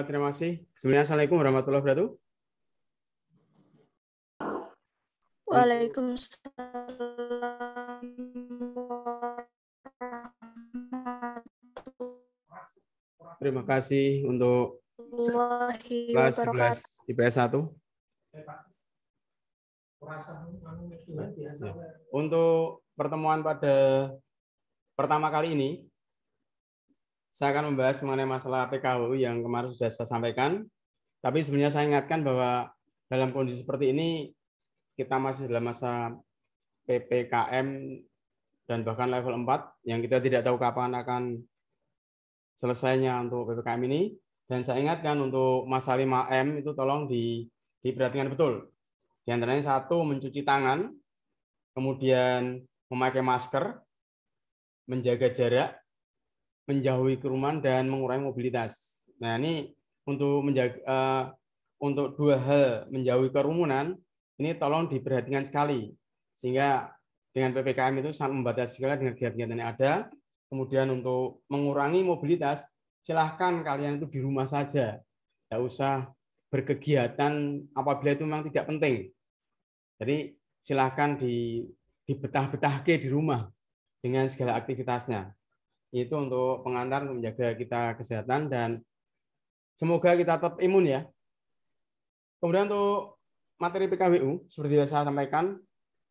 Terima kasih. Sebelumnya Assalamualaikum warahmatullahi wabarakatuh. Waalaikumsalam. Terima kasih untuk Warahmatullahi kelas 11 wabarakatuh. IPS 1. Untuk pertemuan pada pertama kali ini, saya akan membahas mengenai masalah PKWU yang kemarin sudah saya sampaikan. Tapi sebenarnya saya ingatkan bahwa dalam kondisi seperti ini, kita masih dalam masa PPKM dan bahkan level 4, yang kita tidak tahu kapan akan selesainya untuk PPKM ini. Dan saya ingatkan untuk masalah 5M itu tolong diperhatikan betul. Di antaranya 1, mencuci tangan, kemudian memakai masker, menjaga jarak, menjauhi kerumunan, dan mengurangi mobilitas. Nah, ini untuk untuk 2 hal, menjauhi kerumunan, ini tolong diperhatikan sekali. Sehingga dengan PPKM itu sangat membatasi sekali dengan kegiatan yang ada. Kemudian untuk mengurangi mobilitas, silahkan kalian itu di rumah saja. Tidak usah berkegiatan apabila itu memang tidak penting. Jadi silahkan dibetah-betahke di rumah dengan segala aktivitasnya. Itu untuk pengantar untuk menjaga kita kesehatan dan semoga kita tetap imun ya. Kemudian untuk materi PKWU seperti yang saya sampaikan,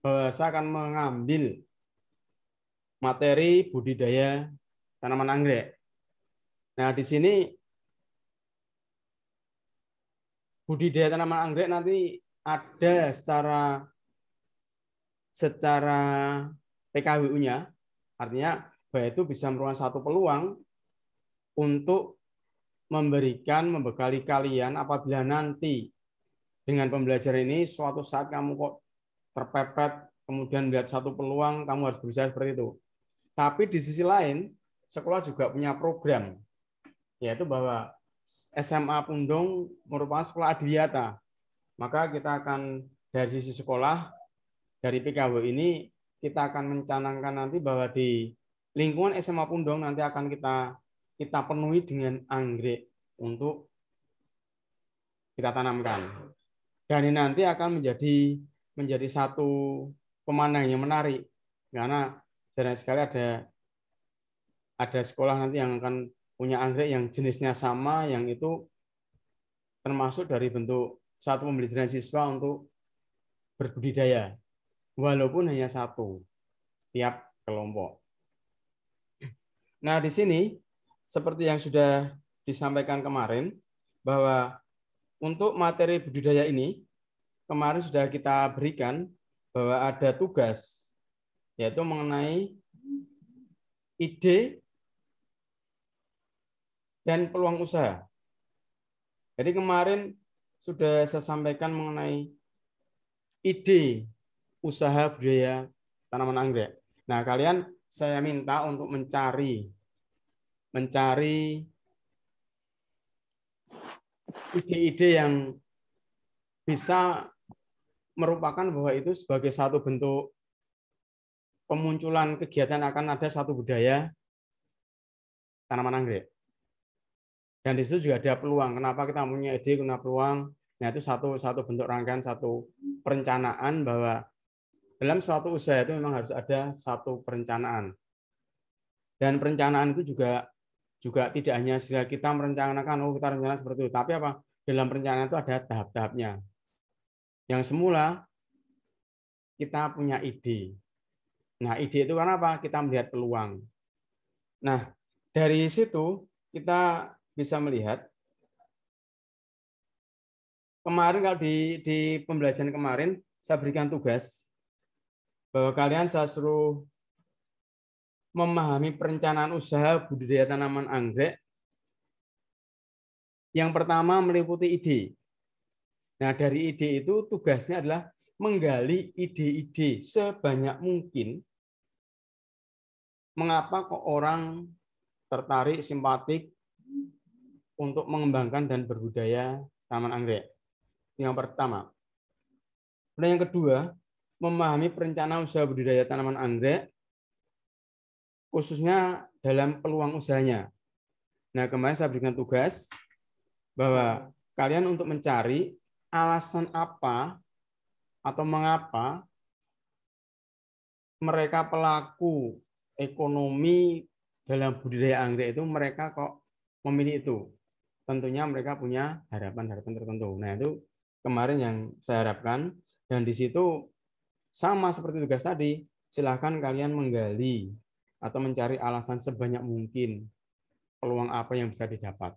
bahwa saya akan mengambil materi budidaya tanaman anggrek. Nah, di sini budidaya tanaman anggrek nanti ada secara PKWU-nya, artinya bahwa itu bisa merupakan satu peluang untuk membekali kalian apabila nanti dengan pembelajaran ini suatu saat kamu kok terpepet, kemudian melihat satu peluang, kamu harus berusaha seperti itu. Tapi di sisi lain, sekolah juga punya program, yaitu bahwa SMA Pundong merupakan sekolah adiwiyata. Maka kita akan dari sisi sekolah, dari PKW ini, kita akan mencanangkan nanti bahwa di lingkungan SMA Pundong nanti akan kita penuhi dengan anggrek untuk kita tanamkan. Dan ini nanti akan menjadi satu pemandangan yang menarik, karena jarang sekali ada sekolah nanti yang akan punya anggrek yang jenisnya sama, yang itu termasuk dari bentuk satu pembelajaran siswa untuk berbudidaya, walaupun hanya satu tiap kelompok. Nah, di sini seperti yang sudah disampaikan kemarin, bahwa untuk materi budidaya ini kemarin sudah kita berikan bahwa ada tugas, yaitu mengenai ide dan peluang usaha. Jadi kemarin sudah saya sampaikan mengenai ide usaha budidaya tanaman anggrek. Nah, kalian saya minta untuk mencari ide-ide yang bisa merupakan bahwa itu sebagai satu bentuk pemunculan kegiatan akan ada satu budaya tanaman anggrek. Dan di situ juga ada peluang. Kenapa kita punya ide, punya peluang? Nah, itu satu bentuk rangkaian, satu perencanaan bahwa dalam suatu usaha itu memang harus ada satu perencanaan. Dan perencanaan itu juga tidak hanya sehingga kita merencanakan, kita rencana seperti itu. Tapi apa? Dalam perencanaan itu ada tahap-tahapnya. Yang semula kita punya ide. Nah, ide itu karena apa? Kita melihat peluang. Nah, dari situ kita bisa melihat kemarin kalau di pembelajaran kemarin saya berikan tugas bahwa kalian saya suruh memahami perencanaan usaha budidaya tanaman anggrek. Yang pertama meliputi ide. Nah, dari ide itu tugasnya adalah menggali ide-ide sebanyak mungkin. Mengapa kok orang tertarik, simpatik untuk mengembangkan dan berbudaya tanaman anggrek? Yang pertama. Dan yang kedua, memahami perencanaan usaha budidaya tanaman anggrek, khususnya dalam peluang usahanya. Nah, kemarin saya berikan tugas bahwa kalian untuk mencari alasan apa atau mengapa mereka pelaku ekonomi dalam budidaya anggrek itu mereka kok memilih itu. Tentunya mereka punya harapan-harapan tertentu. Nah, itu kemarin yang saya harapkan. Dan di situ sama seperti tugas tadi, silahkan kalian menggali atau mencari alasan sebanyak mungkin peluang apa yang bisa didapat.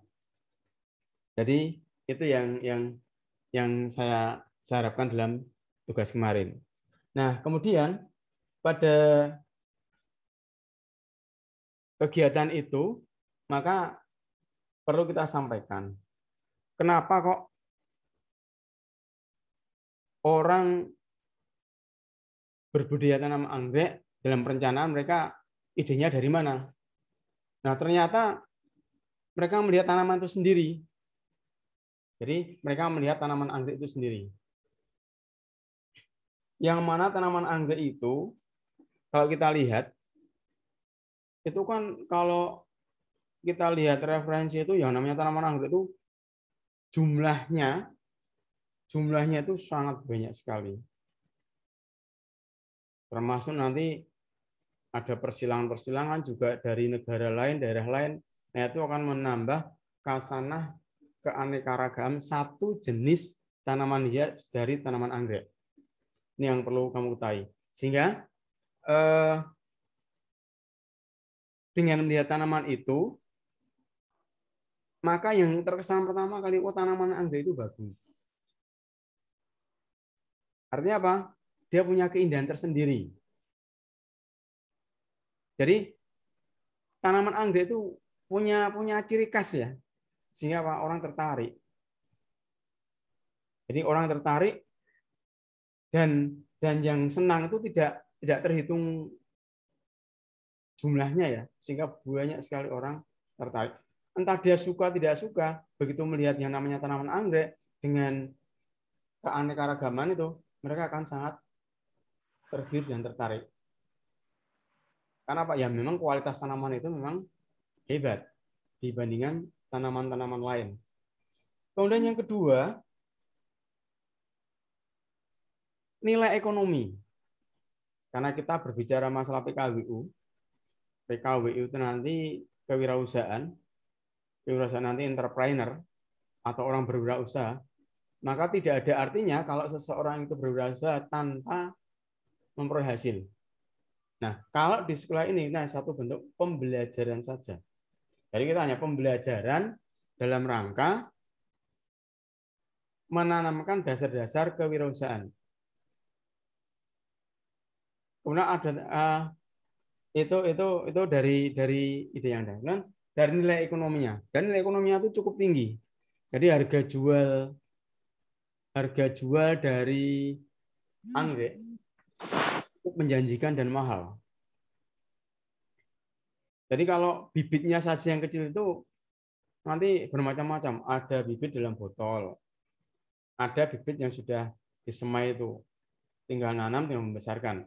Jadi itu yang saya harapkan dalam tugas kemarin. Nah, kemudian pada kegiatan itu, maka perlu kita sampaikan, kenapa kok orang berbudidaya tanam anggrek dalam perencanaan mereka idenya dari mana? Nah, ternyata mereka melihat tanaman itu sendiri. Jadi mereka melihat tanaman anggrek itu sendiri. Yang mana tanaman anggrek itu, kalau kita lihat, itu kan kalau kita lihat referensi itu yang namanya tanaman anggrek itu jumlahnya itu sangat banyak sekali. Termasuk nanti ada persilangan-persilangan juga dari negara lain, daerah lain. Nah, itu akan menambah khasanah keanekaragaman satu jenis tanaman hias dari tanaman anggrek. Ini yang perlu kamu ketahui. Sehingga dengan melihat tanaman itu, maka yang terkesan pertama kali, oh tanaman anggrek itu bagus. Artinya apa? Dia punya keindahan tersendiri. Jadi tanaman anggrek itu punya ciri khas ya, sehingga apa? Orang tertarik. Jadi orang tertarik dan yang senang itu tidak terhitung jumlahnya ya, sehingga banyak sekali orang tertarik. Entah dia suka tidak suka, begitu melihat yang namanya tanaman anggrek dengan keanekaragaman itu, mereka akan sangat tergiur dan tertarik. Karena apa? Ya memang kualitas tanaman itu memang hebat dibandingkan tanaman-tanaman lain. Kemudian yang kedua, nilai ekonomi. Karena kita berbicara masalah PKWU. PKWU itu nanti kewirausahaan nanti entrepreneur atau orang berwirausaha, maka tidak ada artinya kalau seseorang itu berwirausaha tanpa memperoleh hasil. Nah, kalau di sekolah ini, nah satu bentuk pembelajaran saja. Jadi kita hanya pembelajaran dalam rangka menanamkan dasar-dasar kewirausahaan. Kemudian ada itu dari ide yang ada. Dari nilai ekonominya. Dan nilai ekonominya itu cukup tinggi. Jadi harga jual dari anggrek cukup menjanjikan dan mahal. Jadi kalau bibitnya saja yang kecil itu nanti bermacam-macam. Ada bibit dalam botol, ada bibit yang sudah disemai itu, tinggal nanam, tinggal membesarkan.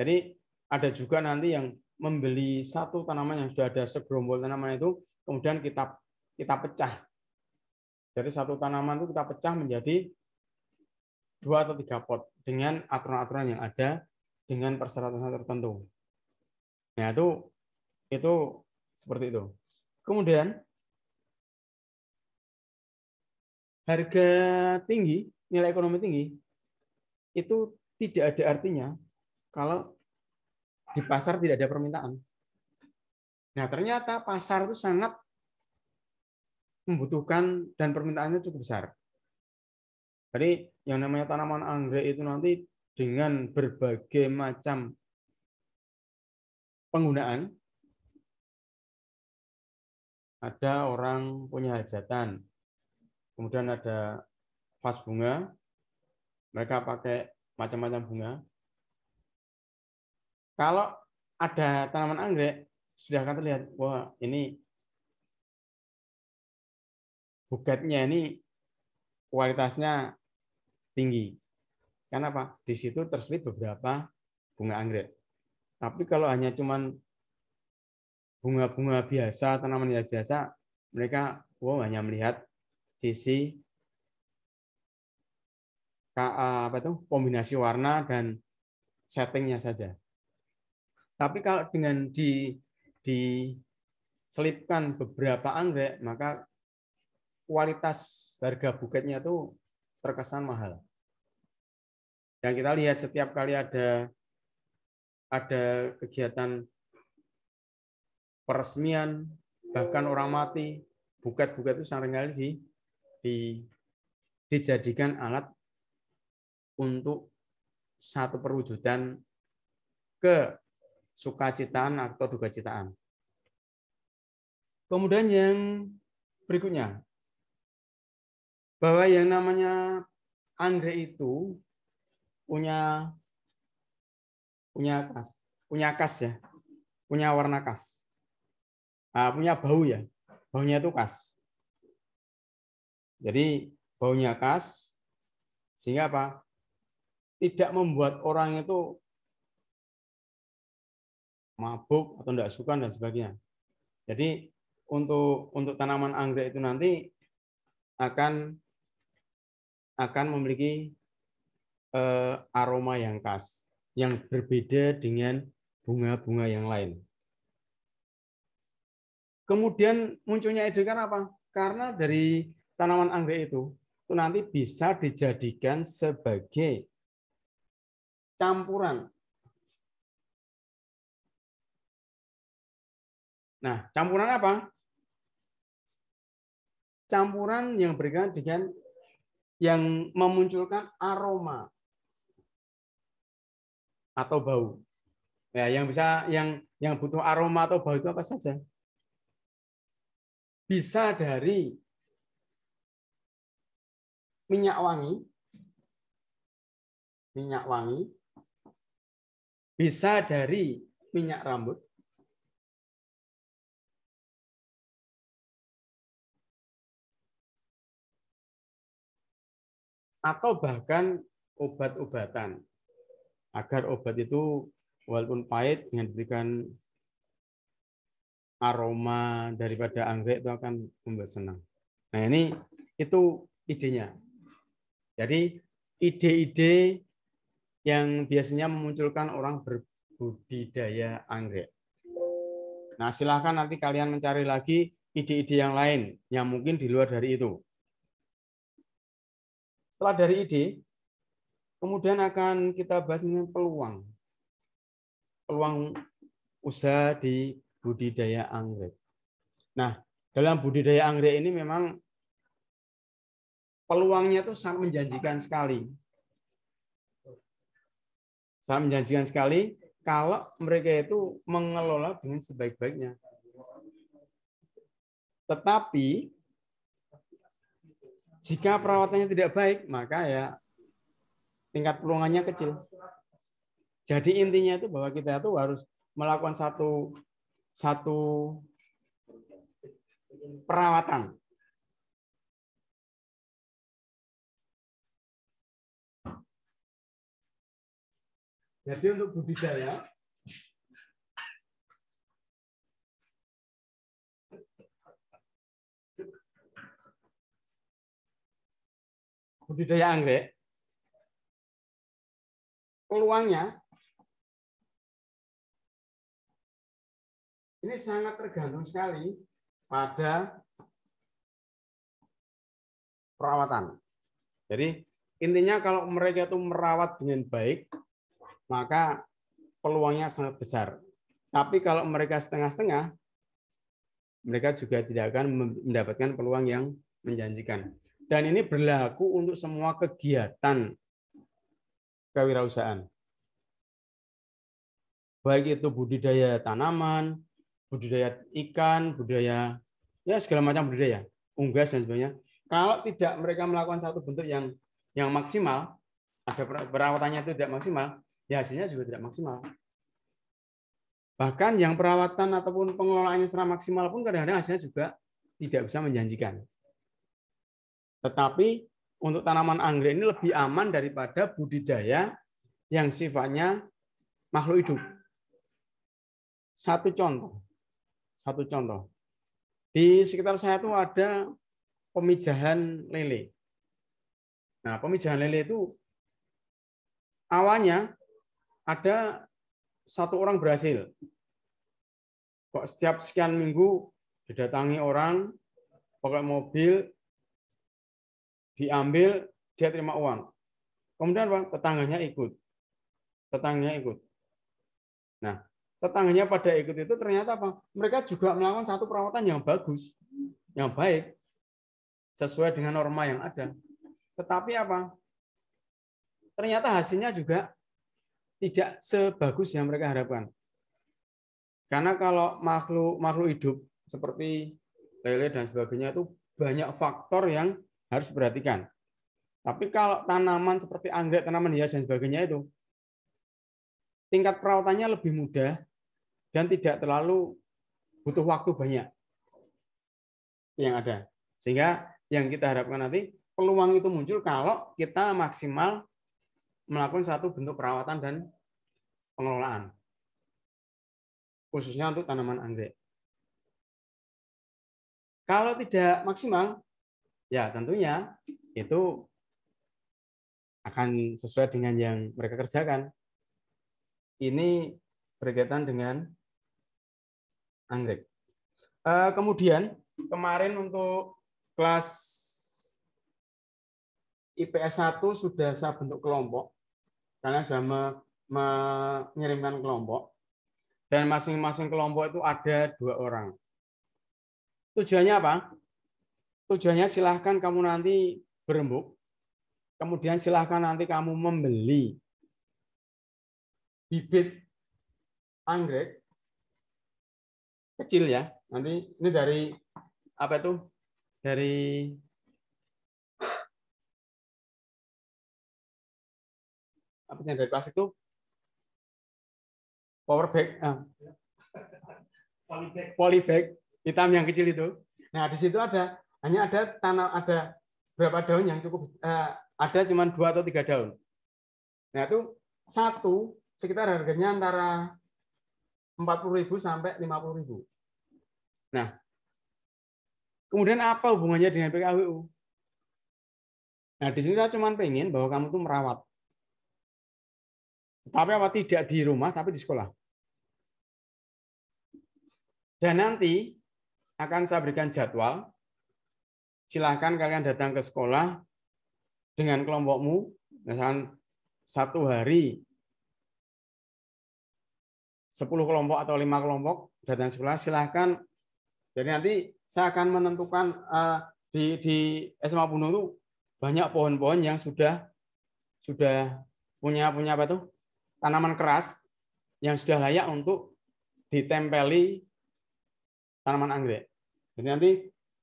Jadi ada juga nanti yang membeli satu tanaman yang sudah ada segerombol tanaman itu, kemudian kita pecah. Jadi satu tanaman itu kita pecah menjadi 2 atau 3 pot dengan aturan-aturan yang ada dengan persyaratan tertentu. Nah, itu seperti itu. Kemudian harga tinggi, nilai ekonomi tinggi itu tidak ada artinya kalau di pasar tidak ada permintaan. Nah, ternyata pasar itu sangat membutuhkan dan permintaannya cukup besar. Jadi yang namanya tanaman anggrek itu nanti dengan berbagai macam penggunaan, ada orang punya hajatan, kemudian ada vas bunga, mereka pakai macam-macam bunga. Kalau ada tanaman anggrek, sudah akan terlihat, wah ini buketnya ini kualitasnya tinggi. Karena apa? Di situ terselip beberapa bunga anggrek. Tapi kalau hanya cuman bunga-bunga biasa, tanaman yang biasa, mereka hanya melihat sisi kombinasi warna dan settingnya saja. Tapi kalau dengan diselipkan beberapa anggrek, maka kualitas harga buketnya itu terkesan mahal. Dan kita lihat setiap kali ada kegiatan peresmian, bahkan orang mati, buket-buket itu seringkali dijadikan alat untuk satu perwujudan ke sukacitaan atau dukacitaan. Kemudian yang berikutnya, bahwa yang namanya anggrek itu punya khas ya, punya warna khas, punya bau ya, baunya itu khas. Jadi baunya khas, sehingga apa? Tidak membuat orang itu mabuk atau tidak suka dan sebagainya. Jadi untuk tanaman anggrek itu nanti akan memiliki aroma yang khas, yang berbeda dengan bunga-bunga yang lain. Kemudian munculnya ide kan apa? Karena dari tanaman anggrek itu nanti bisa dijadikan sebagai campuran. Nah, campuran apa? Campuran yang berkaitan dengan yang memunculkan aroma atau bau. Ya, yang butuh aroma atau bau itu apa saja? Bisa dari minyak wangi, bisa dari minyak rambut, atau bahkan obat-obatan. Agar obat itu walaupun pahit dengan diberikan aroma daripada anggrek itu akan membuat senang. Nah, itu idenya. Jadi ide-ide yang biasanya memunculkan orang berbudidaya anggrek. Nah, silahkan nanti kalian mencari lagi ide-ide yang lain yang mungkin di luar dari itu. Setelah dari ide, kemudian akan kita bahas mengenai peluang usaha di budidaya anggrek. Nah, dalam budidaya anggrek ini memang peluangnya itu sangat menjanjikan sekali. Sangat menjanjikan sekali kalau mereka itu mengelola dengan sebaik-baiknya. Tetapi jika perawatannya tidak baik, maka ya tingkat peluangannya kecil. Jadi intinya itu bahwa kita itu harus melakukan satu perawatan. Jadi untuk budidaya anggrek, peluangnya ini sangat tergantung sekali pada perawatan. Jadi intinya kalau mereka itu merawat dengan baik, maka peluangnya sangat besar. Tapi kalau mereka setengah-setengah, mereka juga tidak akan mendapatkan peluang yang menjanjikan. Dan ini berlaku untuk semua kegiatan kewirausahaan. Baik itu budidaya tanaman, budidaya ikan, budidaya ya segala macam budidaya, unggas dan sebagainya. Kalau tidak mereka melakukan satu bentuk yang maksimal, ada perawatannya itu tidak maksimal, ya hasilnya juga tidak maksimal. Bahkan yang perawatan ataupun pengelolaannya secara maksimal pun kadang-kadang hasilnya juga tidak bisa menjanjikan. Tetapi untuk tanaman anggrek ini lebih aman daripada budidaya yang sifatnya makhluk hidup. Satu contoh. Di sekitar saya itu ada pemijahan lele. Nah, pemijahan lele itu awalnya ada satu orang berhasil. Kok setiap sekian minggu didatangi orang, pakai mobil, diambil, dia terima uang. Kemudian apa? Tetangganya ikut. Tetangganya ikut. Nah, tetangganya pada ikut itu ternyata apa? Mereka juga melakukan satu perawatan yang bagus, yang baik, sesuai dengan norma yang ada. Tetapi apa? Ternyata hasilnya juga tidak sebagus yang mereka harapkan. Karena kalau makhluk hidup seperti lele dan sebagainya itu banyak faktor yang harus diperhatikan. Tapi kalau tanaman seperti anggrek, tanaman hias dan sebagainya itu tingkat perawatannya lebih mudah dan tidak terlalu butuh waktu banyak yang ada. Sehingga yang kita harapkan nanti peluang itu muncul kalau kita maksimal melakukan satu bentuk perawatan dan pengelolaan. Khususnya untuk tanaman anggrek. Kalau tidak maksimal, ya tentunya itu akan sesuai dengan yang mereka kerjakan. Ini berkaitan dengan anggrek. Kemudian kemarin untuk kelas IPS 1 sudah saya bentuk kelompok. Kalian sudah mengirimkan kelompok. Dan masing-masing kelompok itu ada 2 orang. Tujuannya apa? Tujuannya silahkan kamu nanti berembuk. Kemudian silahkan nanti kamu membeli bibit anggrek kecil ya. Nanti ini dari apa itu? Dari apa yang dari plastik itu? Power bag, polybag hitam yang kecil itu. Nah di situ hanya ada berapa daun yang cukup, ada cuma 2 atau 3 daun. Nah itu satu sekitar harganya antara 40.000 sampai 50.000. Nah kemudian apa hubungannya dengan PKWU? Nah di sini saya cuma pengen bahwa kamu tuh merawat. Tapi apa tidak di rumah, tapi di sekolah. Dan nanti akan saya berikan jadwal. Silahkan kalian datang ke sekolah dengan kelompokmu, misalkan 1 hari 10 kelompok atau 5 kelompok datang ke sekolah. Silahkan. Jadi nanti saya akan menentukan di SMA Bunung itu banyak pohon-pohon yang sudah punya apa tuh? Tanaman keras yang sudah layak untuk ditempeli tanaman anggrek. Jadi nanti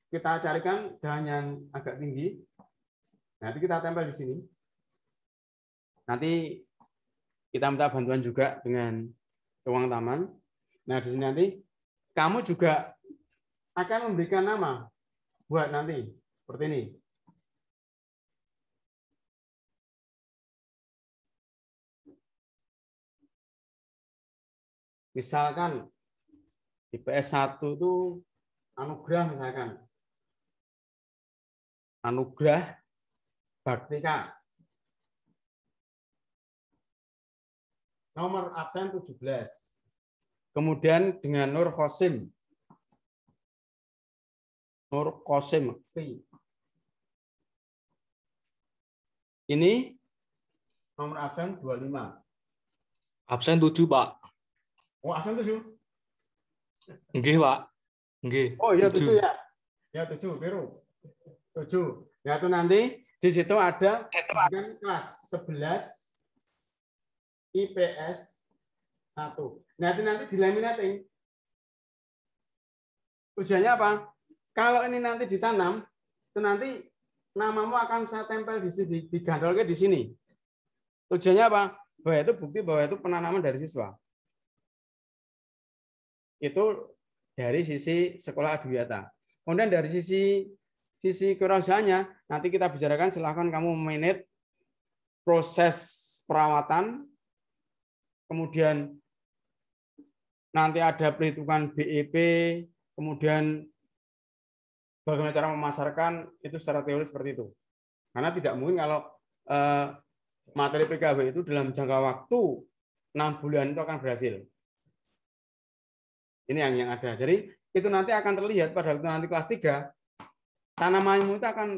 kita carikan dahan yang agak tinggi. Nanti kita tempel di sini. Nanti kita minta bantuan juga dengan tukang taman. Nah di sini nanti kamu juga akan memberikan nama buat nanti seperti ini. Misalkan IPS 1 itu anugerah misalkan. Anugerah Baktika. Nomor absen 17. Kemudian dengan Nur Khosim. Nur Khosim. Ini nomor absen 25. Absen 7, Pak. Oh, absen 7. Nggih, Pak. Nggih. Oh, iya 7 ya. Ya 7, biru. 7. Ya itu nanti di situ ada kelas 11 IPS 1. Nah, itu nanti dilaminating. Tujuannya apa? Kalau ini nanti ditanam, itu nanti namamu akan saya tempel di sini, digantolkan di sini. Tujuannya apa? Bahwa itu bukti bahwa itu penanaman dari siswa. Itu dari sisi sekolah Adiwiyata. Kemudian dari sisi kewirausahaannya, nanti kita bicarakan, silahkan kamu manage proses perawatan, kemudian nanti ada perhitungan BEP, kemudian bagaimana cara memasarkan itu secara teori seperti itu. Karena tidak mungkin kalau materi PKB itu dalam jangka waktu 6 bulan itu akan berhasil. Ini yang ada. Jadi itu nanti akan terlihat pada waktu nanti kelas 3, tanamanmu itu akan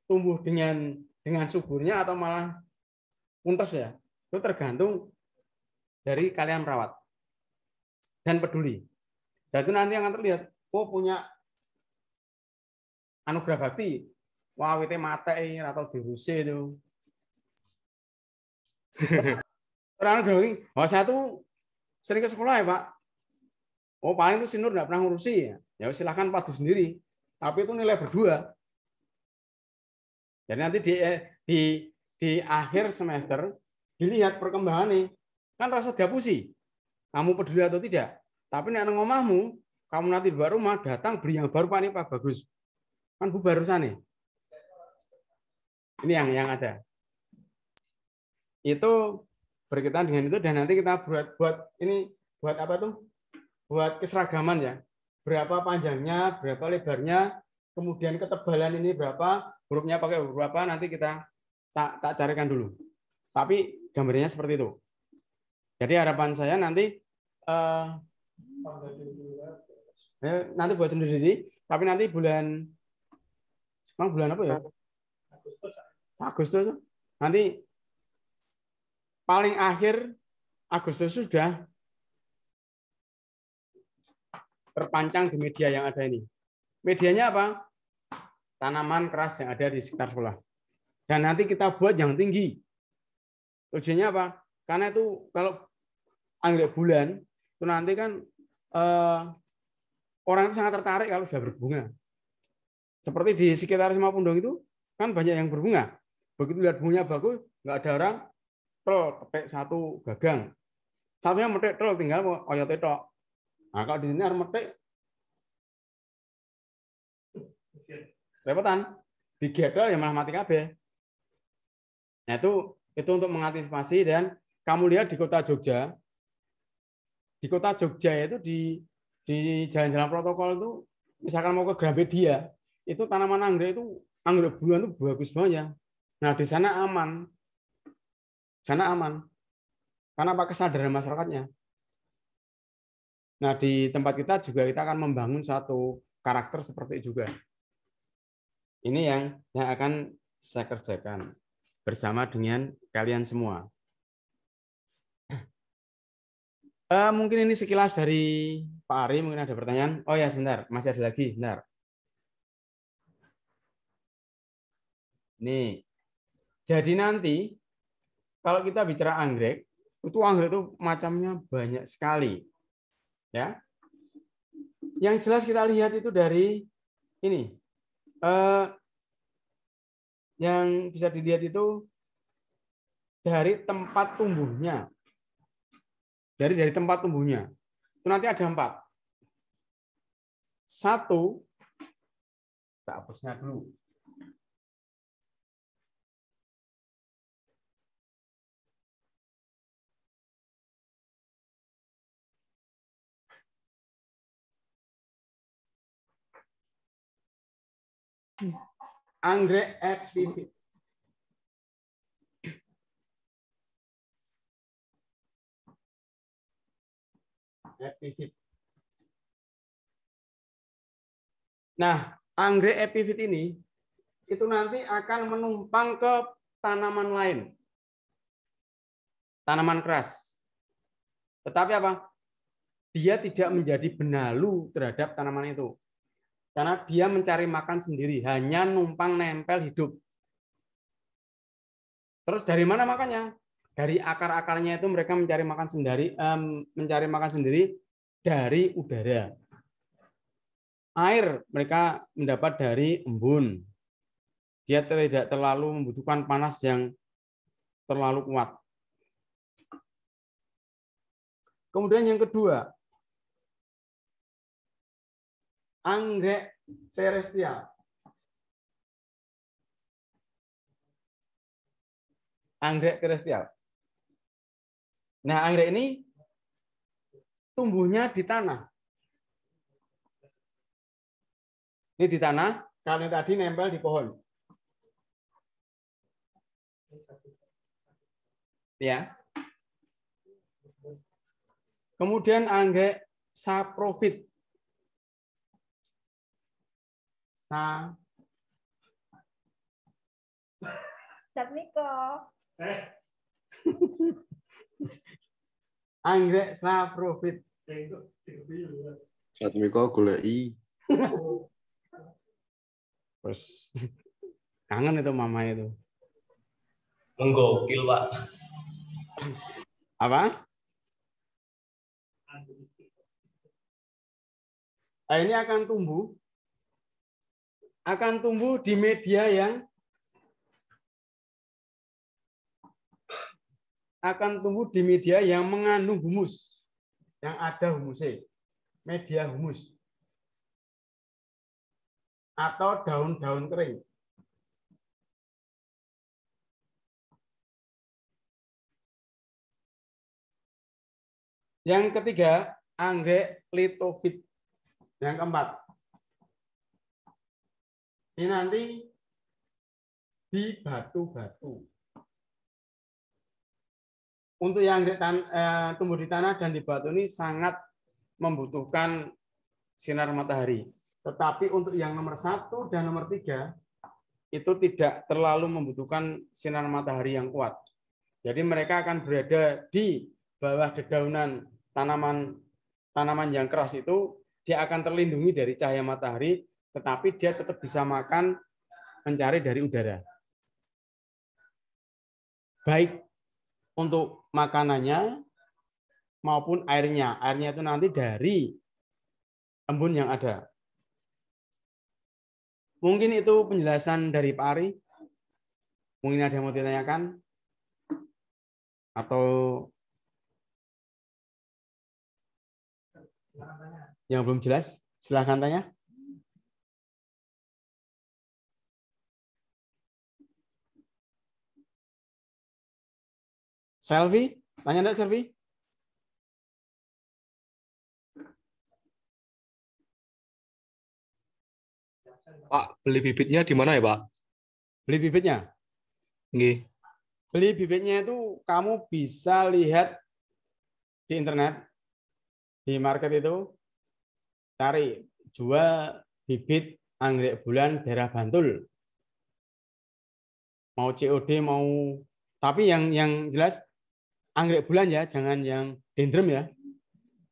tumbuh dengan suburnya atau malah puntes ya. Itu tergantung dari kalian merawat dan peduli. Dan itu nanti akan terlihat, oh punya anugerah bakti, wah wite mate atau diruse itu. Orang growing, oh saya tuh sering ke sekolah ya Pak. Oh paling itu Sinur nggak pernah ngurusi ya. Ya silahkan padu sendiri. Tapi itu nilai berdua. Jadi nanti di akhir semester dilihat perkembangannya. Kan rasa diapusi. Kamu peduli atau tidak. Tapi nek nang omahmu, kamu nanti di rumah datang beli yang baru Pak ini Pak bagus. Kan bubar rusane. Ini yang ada. Itu berkaitan dengan itu dan nanti kita buat apa tuh? Buat keseragaman ya. Berapa panjangnya, berapa lebarnya, kemudian ketebalan ini berapa, hurufnya pakai huruf apa, nanti kita tak carikan dulu. Tapi gambarnya seperti itu. Jadi harapan saya nanti nanti buat sendiri, tapi nanti bulan apa ya? Agustus. Nanti paling akhir Agustus sudah terpancang di media yang ada ini. Medianya apa? Tanaman keras yang ada di sekitar sekolah. Dan nanti kita buat yang tinggi. Tujuannya apa? Karena itu kalau anggrek bulan, itu nanti kan orang itu sangat tertarik kalau sudah berbunga. Seperti di sekitar Simapundong itu, kan banyak yang berbunga. Begitu lihat bunganya bagus, nggak ada orang, petik satu gagang. Satunya metik tinggal oyot tok. Nah, kalau di sini harus metik repotan, digedol ya malah mati kabeh. Nah, itu untuk mengantisipasi dan kamu lihat di kota Jogja. Di kota Jogja itu di jalan-jalan protokol itu misalkan mau ke Gramedia, itu tanaman anggrek bulan itu bagus banget ya. Nah, di sana aman. Sana aman. Karena apa kesadaran masyarakatnya. Nah, di tempat kita juga kita akan membangun satu karakter seperti itu juga. Ini yang akan saya kerjakan bersama dengan kalian semua. Mungkin ini sekilas dari Pak Ari, mungkin ada pertanyaan. Oh ya, sebentar, masih ada lagi, sebentar. Nih, jadi nanti kalau kita bicara anggrek itu macamnya banyak sekali. Ya, yang jelas kita lihat itu dari ini, yang bisa dilihat itu dari tempat tumbuhnya, dari tempat tumbuhnya. Itu nanti ada 4. 1, kita hapusnya dulu. Anggrek epifit. Nah, anggrek epifit ini itu nanti akan menumpang ke tanaman lain. Tanaman keras. Tetapi apa? Dia tidak menjadi benalu terhadap tanaman itu. Karena dia mencari makan sendiri, hanya numpang nempel hidup. Terus dari mana makannya? Dari akar-akarnya itu mereka mencari makan sendiri dari udara. Air mereka mendapat dari embun. Dia tidak terlalu membutuhkan panas yang terlalu kuat. Kemudian yang kedua, anggrek terrestrial. Anggrek terrestrial. Nah, anggrek ini tumbuhnya di tanah. Ini di tanah, kalau yang tadi nempel di pohon. Ya. Kemudian anggrek saprofit. Anggrek saprofit. Saat miko goleki. Terus kangen itu mama itu. Menggokil, Pak. Apa? Nah, ini akan tumbuh di media yang mengandung humus, yang ada humusnya, media humus, atau daun-daun kering. Yang ketiga, anggrek litofit. Yang keempat, ini nanti di batu-batu. Untuk yang tumbuh di tanah dan di batu ini sangat membutuhkan sinar matahari. Tetapi untuk yang nomor 1 dan nomor 3 itu tidak terlalu membutuhkan sinar matahari yang kuat. Jadi mereka akan berada di bawah dedaunan tanaman yang keras itu, dia akan terlindungi dari cahaya matahari, tetapi dia tetap bisa makan, mencari dari udara. Baik untuk makanannya maupun airnya. Airnya itu nanti dari embun yang ada. Mungkin itu penjelasan dari Pak Ari. Mungkin ada yang mau ditanyakan? Atau yang belum jelas? Silahkan tanya. Selvi, tanya enggak Selvi? Pak, beli bibitnya di mana ya, Pak? Beli bibitnya? Nggih. Beli bibitnya itu kamu bisa lihat di internet, di market itu, cari jual bibit anggrek bulan daerah Bantul. Mau COD, mau... Tapi yang jelas anggrek bulan ya, jangan yang dendrum ya.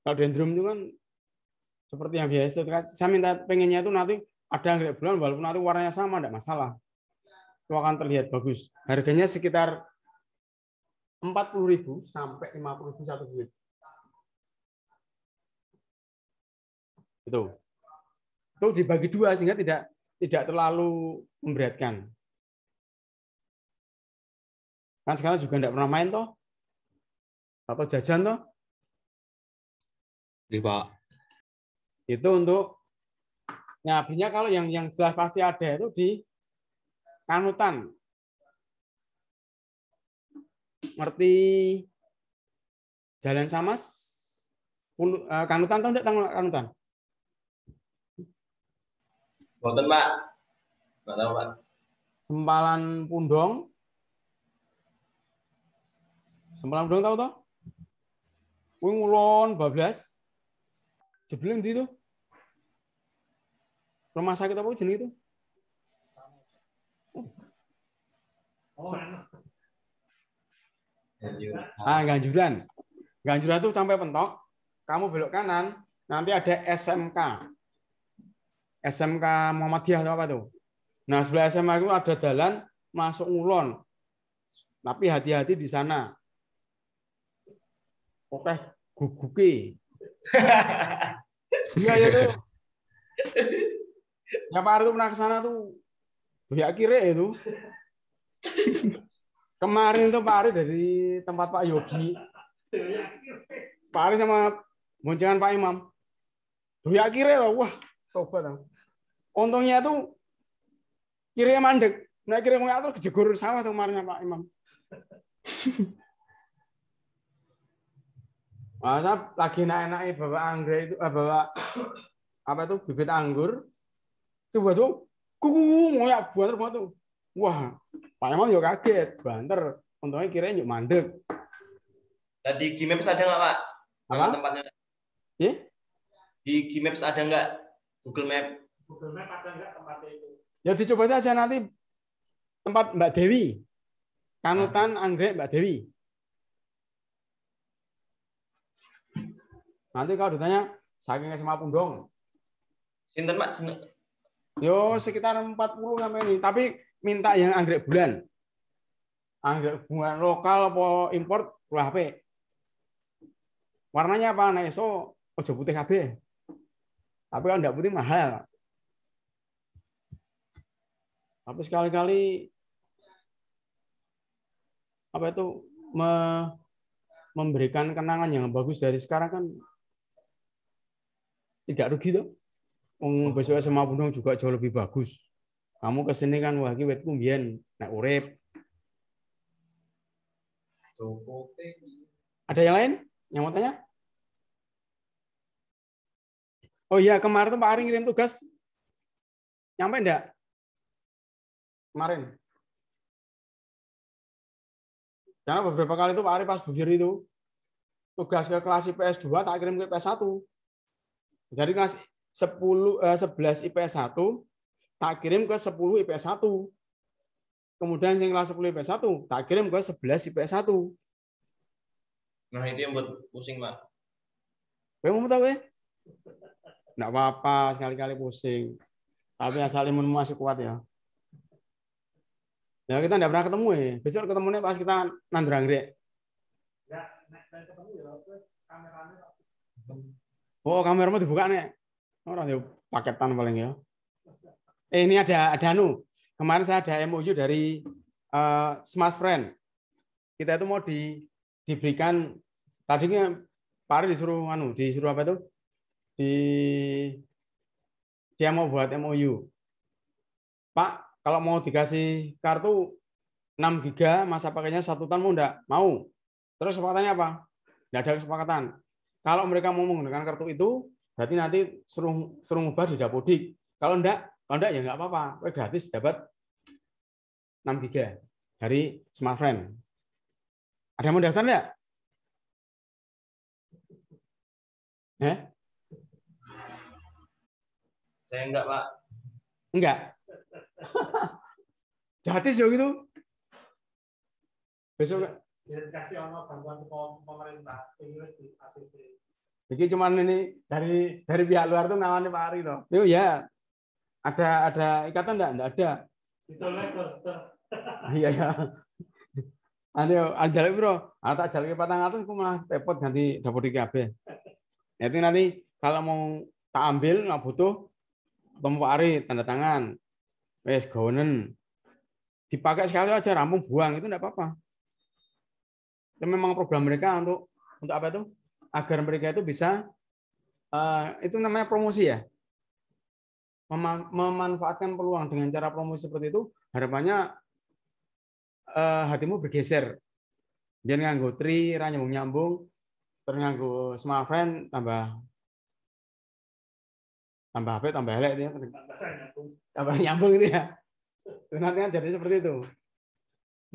Kalau dendrum itu kan seperti yang biasa. Saya minta pengennya itu nanti ada anggrek bulan walaupun nanti warnanya sama, tidak masalah. Itu akan terlihat bagus. Harganya sekitar 40.000 sampai 50.000 satu bibit. Itu dibagi dua sehingga tidak terlalu memberatkan. Kan sekarang juga tidak pernah main toh, atau jajan toh. Nggih, Pak. Itu untuk belinya kalau yang jelas pasti ada itu di Kanutan. Ngerti Jalan Samas? Kanutan tahu enggak Kanutan? Boten, Pak. Enggak tahu, Pak. Sempalan Pundong. Sempalan Pundong tahu toh? Kuwi ngulon bablas. Jebule ndi itu? Rumah sakit apa jeneng itu? Ganjuran. Ganjuran itu sampai pentok, kamu belok kanan, nanti ada SMK. SMK Muhammadiyah atau apa tuh? Nah, sebelah SMK itu ada jalan masuk Ngulon. Tapi hati-hati di sana. Oke, guguki. Iya ya tuh. Ya Pak Ari tuh pernah ke sana tuh. Ya kira itu. Kemarin tuh Pak Ari dari tempat Pak Yogi. Pak Ari sama boncengan Pak Imam. Ya kira loh, wah, tobat. Untungnya tuh kira mandek. Nah kira mau atur kejegur sawah tuh kemarin Pak Imam. Masa lagi enak-enaknya bawa anggrek itu, bawa apa itu bibit anggur, Coba tuh, kuku ngoyak banter banget tuh. Wah, Pak Imam juga kaget, banter. Untungnya kirain yuk mandek. Nah, di Gmaps ada nggak, Pak? Nama Apa? tempatnya. Ya? Di Gmaps ada nggak? Google Map. Google Map ada nggak tempatnya itu? Ya dicoba saja nanti tempat Mbak Dewi. Kanutan Anggrek Mbak Dewi. Nanti kalau ditanya, saking SMA Pundong. Sinten, Pak? Yo sekitar 40 sampai ini. Tapi minta yang anggrek bulan. Anggrek bulan lokal apa import keluar HP. Warnanya apa? Nah, iso ojo putih KB. Tapi kalau enggak putih mahal. Tapi sekali-kali apa itu memberikan kenangan yang bagus dari sekarang kan tidak rugi tuh. Besok SMA Pundong juga jauh lebih bagus. Kamu kesini kan wah iki wetku mbiyen nek urip. Ada yang lain yang mau tanya? Oh iya, kemarin tuh Pak Ari ngirim tugas. Nyampe enggak? Kemarin. Karena beberapa kali itu Pak Ari pas bujur itu tugas ke kelas IPS 2 tak kirim ke IPS 1. Dari kelas 11 IPS 1 tak kirim ke 10 IPS 1. Kemudian yang kelas 10 IPS 1 tak kirim ke 11 IPS 1. Nah, itu yang buat pusing, Pak. Kowe mau tahu ya? Enggak apa-apa, sekali-kali pusing. Tapi asal imun masih kuat ya. Ya kita enggak pernah ketemu ya. Besok ketemunya pas kita nandur anggrek. Nggak ketemu ya, kameranya. Oh, kameramu dibuka nih. Orang ya paketan paling ya. Ini ada anu. Kemarin saya ada MOU dari Smash Friend. Kita itu mau diberikan tadinya Pak Ari disuruh apa itu? Dia mau buat MOU. Pak, kalau mau dikasih kartu 6 GB masa pakainya 1 tahun mau enggak? Mau. Terus kesepakatannya apa? Enggak ada kesepakatan. Kalau mereka mau menggunakan kartu itu, berarti nanti suruh ngubah di Dapodik. Kalau enggak ya enggak apa-apa. Gratis dapat 6 GB dari Smart Friend. Ada yang mau daftar enggak? Saya enggak, Pak. Enggak. Gratis ya gitu. Besok Dikasih bantuan pemerintah Inggris di ACC. jadi cuman ini dari pihak luar tuh nawani Pak Ari toh. Yo ya. Ada ikatan enggak ada. Ditolak Iya ya. Ayo anjale bro. Tak jalke 400 aku malah repot ganti Dapodik kabeh. Itu nanti kalau mau tak ambil nggak butuh ketemu Pak Ari tanda tangan. Wes gonen. Dipakai sekali aja rampung buang itu enggak apa-apa. Itu memang program mereka untuk apa itu? Agar mereka itu bisa itu namanya promosi ya. Memanfaatkan peluang dengan cara promosi seperti itu, harapannya hatimu bergeser. Biar nganggo tri, ra nyambung-nyambung, terus nganggo Smart Friend tambah HP tambah elek itu ya. Tambah nyambung itu ya. Terus nanti kan jadi seperti itu.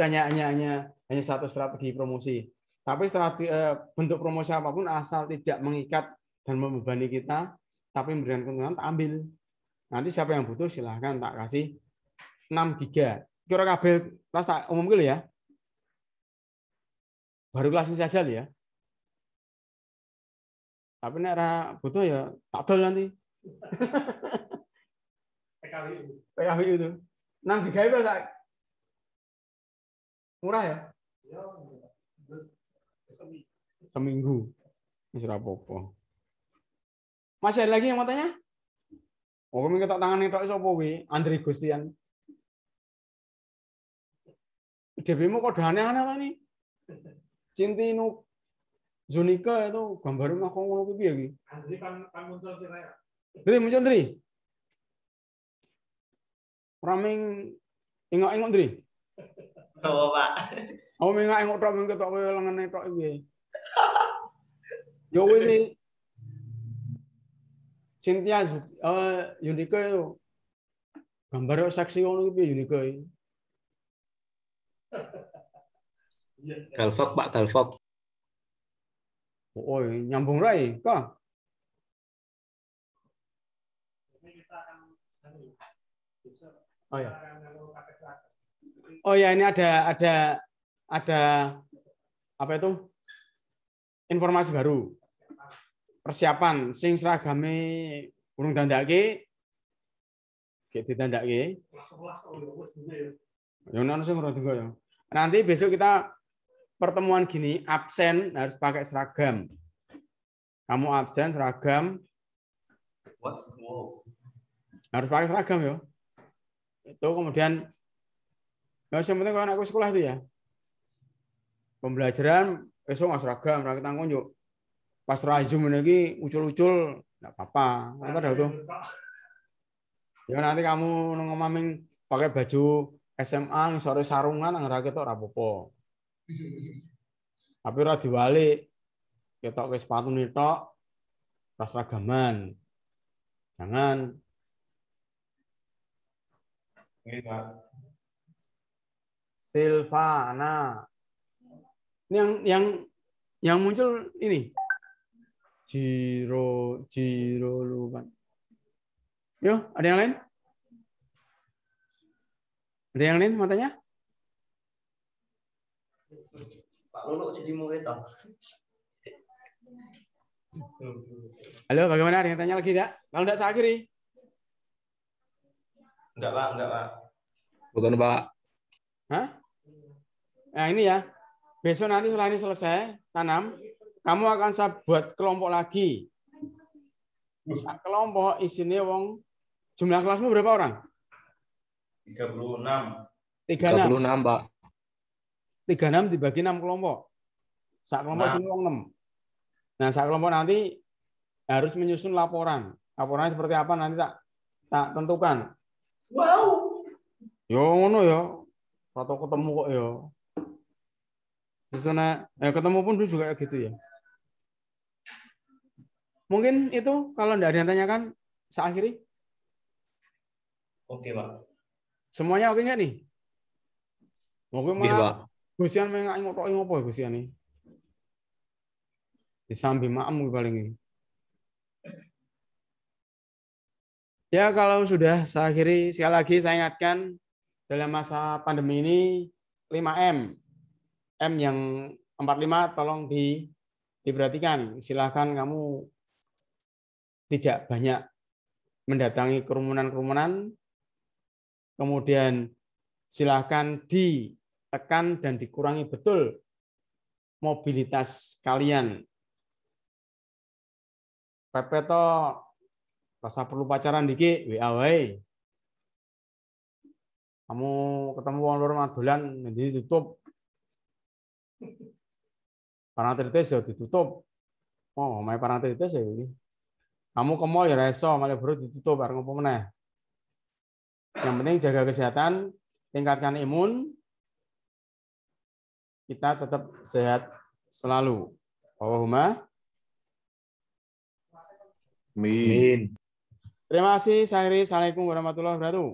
Hanya satu strategi promosi. Tapi strategi bentuk promosi apapun asal tidak mengikat dan membebani kita, tapi memberikan keuntungan, tak ambil. Nanti siapa yang butuh silahkan tak kasih 6 GB. Kira kabel kelas tak umum dulu ya. Baru kelas ini saja ya. Tapi nek ra butuh ya tak dol nanti. PKWU itu. 6 GB itu tak murah ya? Seminggu. Wis ora apa-apa. Masih ada lagi yang mau tanya? Oh, kami ketok tangan itu sapa kuwi? Andri Gustian. DP-mu kok aneh-aneh ta nih? Cintinu Zunika itu gambarnya mah kok ngono piye iki? Andri kan muncul sih Raya. Dri muncul Dri. Raming engok-engok Dri. Oh, Pak. Oh, engok tok mung ketok kowe lengene tok iki. Yo wis sih. Cynthia Zunika itu Gambar seksi ngono iki piye Unika? Galvok, Pak, Galvok. Oh, nyambung rai, kok. Oh ya. Oh ya, ini ada apa itu? Informasi baru. Persiapan sing seragame urung dandake. Kayak ditandake. Ya ono sing ora juga ya. Nanti besok kita pertemuan gini, absen harus pakai seragam. Kamu absen seragam harus pakai seragam ya. Itu kemudian ya yang penting kalau anakku sekolah itu ya. Pembelajaran besok nggak seragam, rakyat tanggung yuk. Pas rajum lagi ucul-ucul nggak apa-apa. Ada tuh. Ya nanti kamu ngomongin pakai baju SMA sore sarungan nang rakyat ora apa-apa. Tapi ora diwalik. Ketok ke sepatu nitok pas seragaman. Jangan. Oke, Pak. Silvana. Ini yang muncul ini. Jiro lupa. Yo, ada yang lain? Ada yang lain matanya? Pak Lulu jadi murid toh. Halo, bagaimana? Ada yang tanya lagi enggak? Kalau enggak saya akhiri. Enggak, Pak. Bukan, Pak. Hah? Nah, ini ya. Besok nanti setelah ini selesai tanam, kamu akan saya buat kelompok lagi. Kelompok isinya wong. Jumlah kelasmu berapa orang? 36. 36, Pak. 36 dibagi 6 kelompok. Sak kelompok sini wong 6. Nah, sak kelompok nanti harus menyusun laporan. Laporannya seperti apa nanti tak tentukan. Wow. Yo ngono yo. Atau ketemu kok yo. Susunnya ketemu pun juga kayak gitu ya. Mungkin itu kalau enggak ada yang tanyakan, saya akhiri. Oke, Pak. Semuanya oke nggak nih? Oke, Iya, Pak. Gusian mengak ngotok ngopo ya Gusian nih. Disambi maem paling ini. Ya kalau sudah saya akhiri, sekali lagi saya ingatkan dalam masa pandemi ini 5M. M yang 45 tolong diperhatikan. Silakan kamu tidak banyak mendatangi kerumunan-kerumunan. Kemudian silakan ditekan dan dikurangi betul mobilitas kalian. Pepe to rasa perlu pacaran dikit, WA wae. Kamu ketemu wong loro madolan nanti ditutup. Parantritis ya ditutup. Oh, main parantritis ya ini. Kamu ke mall ya reso, malah baru ditutup bareng apa meneh. Yang penting jaga kesehatan, tingkatkan imun. Kita tetap sehat selalu. Allahumma Amin. terima kasih. Assalamualaikum warahmatullahi wabarakatuh.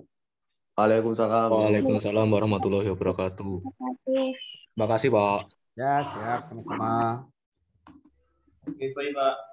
Waalaikumsalam. Waalaikumsalam warahmatullahi wabarakatuh. Terima kasih, Pak. Ya, siap sama-sama. Oke, baik, Pak.